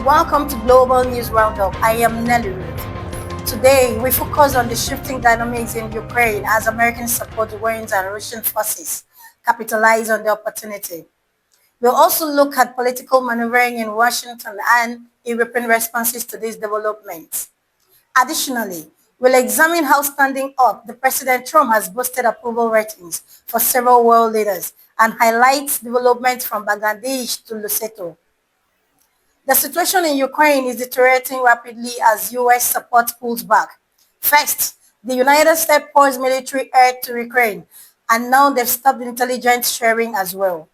Welcome to Global News Roundup. I am Nelly Ruth. Today, we focus on the shifting dynamics in Ukraine as Americans support the Ukrainian and Russian forces capitalize on the opportunity. We'll also look at political maneuvering in Washington and European responses to these developments. Additionally, we'll examine how standing up, the President Trump has boosted approval ratings for several world leaders and highlights developments from Bangladesh to Lesotho. The situation in Ukraine is deteriorating rapidly as U.S. support pulls back. First, the United States pours military aid to Ukraine, and now they've stopped intelligence sharing as well.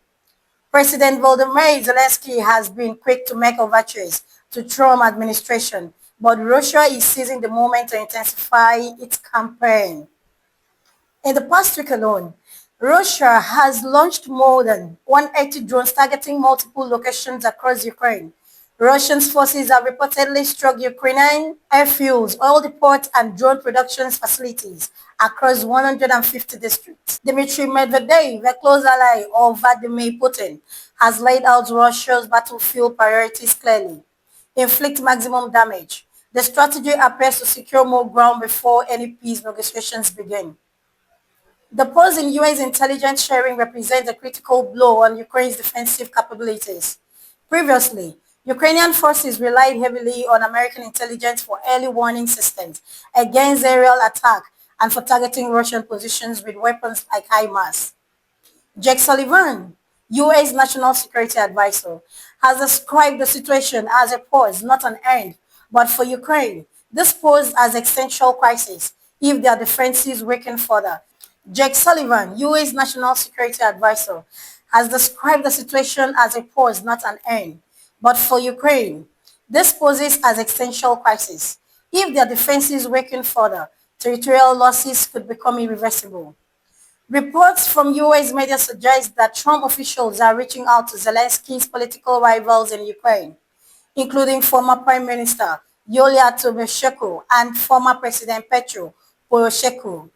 President Volodymyr Zelensky has been quick to make overtures to Trump administration, but Russia is seizing the moment to intensify its campaign. In the past week alone, Russia has launched more than 180 drones targeting multiple locations across Ukraine. Russian forces have reportedly struck Ukrainian airfields, oil depots, and drone production facilities across 150 districts. Dmitry Medvedev, a close ally of Vladimir Putin, has laid out Russia's battlefield priorities clearly. Inflict maximum damage. The strategy appears to secure more ground before any peace negotiations begin. The pause in U.S. intelligence sharing represents a critical blow on Ukraine's defensive capabilities. Previously, Ukrainian forces relied heavily on American intelligence for early warning systems against aerial attack and for targeting Russian positions with weapons like HIMARS. Jake Sullivan, U.S. National Security Advisor, has described the situation as a pause, not an end. But for Ukraine, this poses as existential crisis if their defenses weaken further. Jake Sullivan, U.S. National Security Advisor, has described the situation as a pause, not an end. But for Ukraine, this poses as existential crisis. If their defenses weaken further, territorial losses could become irreversible. Reports from U.S. media suggest that Trump officials are reaching out to Zelensky's political rivals in Ukraine, including former Prime Minister Yulia Tymoshenko and former President Petro Poroshenko.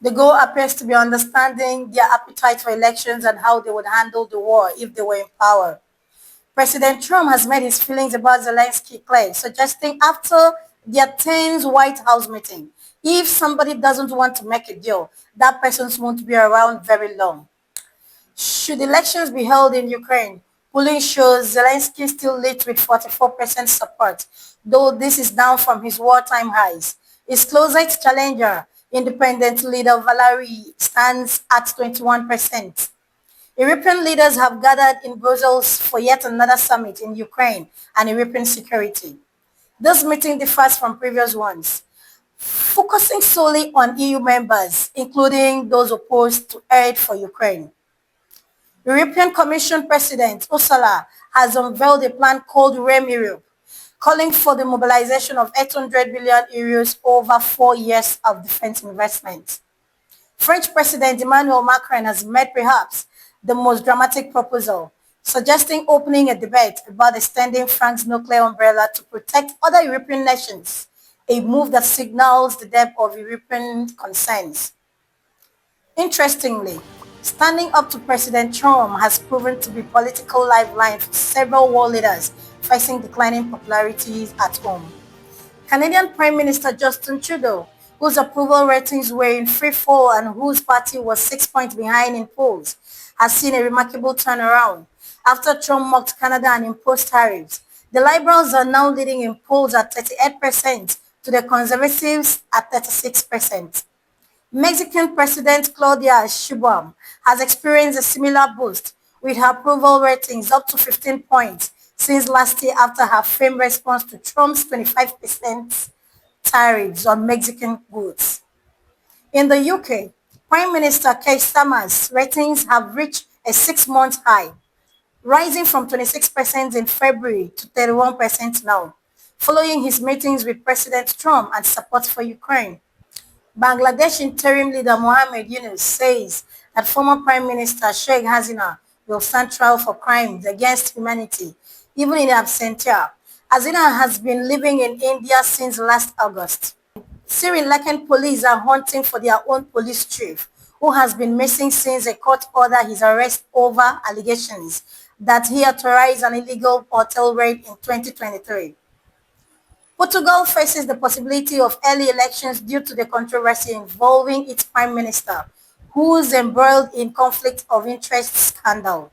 The goal appears to be understanding their appetite for elections and how they would handle the war if they were in power. President Trump has made his feelings about Zelensky clear, suggesting after their 10th White House meeting, if somebody doesn't want to make a deal, that person won't be around very long. Should elections be held in Ukraine, polling shows Zelensky still leads with 44% support, though this is down from his wartime highs. His closest challenger, independent leader Valery, stands at 21%. European leaders have gathered in Brussels for yet another summit in Ukraine and European security. This meeting differs from previous ones, focusing solely on EU members, including those opposed to aid for Ukraine. European Commission President Ursula has unveiled a plan called Rem Europe, calling for the mobilization of 800 billion euros over 4 years of defense investment. French President Emmanuel Macron has made perhaps the most dramatic proposal, suggesting opening a debate about extending France's nuclear umbrella to protect other European nations, a move that signals the depth of European concerns. Interestingly, standing up to President Trump has proven to be a political lifeline for several world leaders facing declining popularities at home. Canadian Prime Minister Justin Trudeau, whose approval ratings were in free fall and whose party was 6 points behind in polls, has seen a remarkable turnaround. After Trump mocked Canada and imposed tariffs, the Liberals are now leading in polls at 38% to the Conservatives at 36%. Mexican President Claudia Sheinbaum has experienced a similar boost, with her approval ratings up to 15 points since last year after her firm response to Trump's 25% tariffs on Mexican goods. In the UK, Prime Minister Keir Starmer's ratings have reached a 6-month high, rising from 26% in February to 31% now, following his meetings with President Trump and support for Ukraine. Bangladesh interim leader Mohammed says that former Prime Minister Sheikh Hasina will stand trial for crimes against humanity, even in absentia. Hasina has been living in India since last August. Sri Lankan police are hunting for their own police chief, who has been missing since a court ordered his arrest over allegations that he authorized an illegal hotel raid in 2023. Portugal faces the possibility of early elections due to the controversy involving its prime minister, who is embroiled in conflict of interest scandal.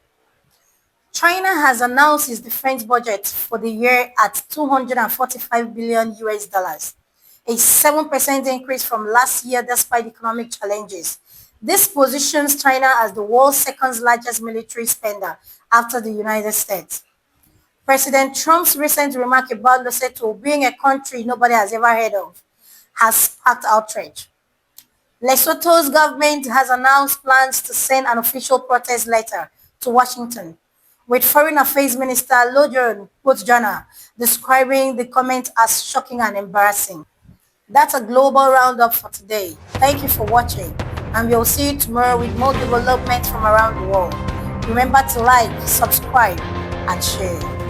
China has announced its defense budget for the year at 245 billion US dollars, a 7% increase from last year despite economic challenges. This positions China as the world's second largest military spender after the United States. President Trump's recent remark about Lesotho being a country nobody has ever heard of has sparked outrage. Lesotho's government has announced plans to send an official protest letter to Washington, with Foreign Affairs Minister Lodron Botjana describing the comment as shocking and embarrassing. That's a global roundup for today. Thank you for watching, and we'll see you tomorrow with more developments from around the world. Remember to like, subscribe, and share.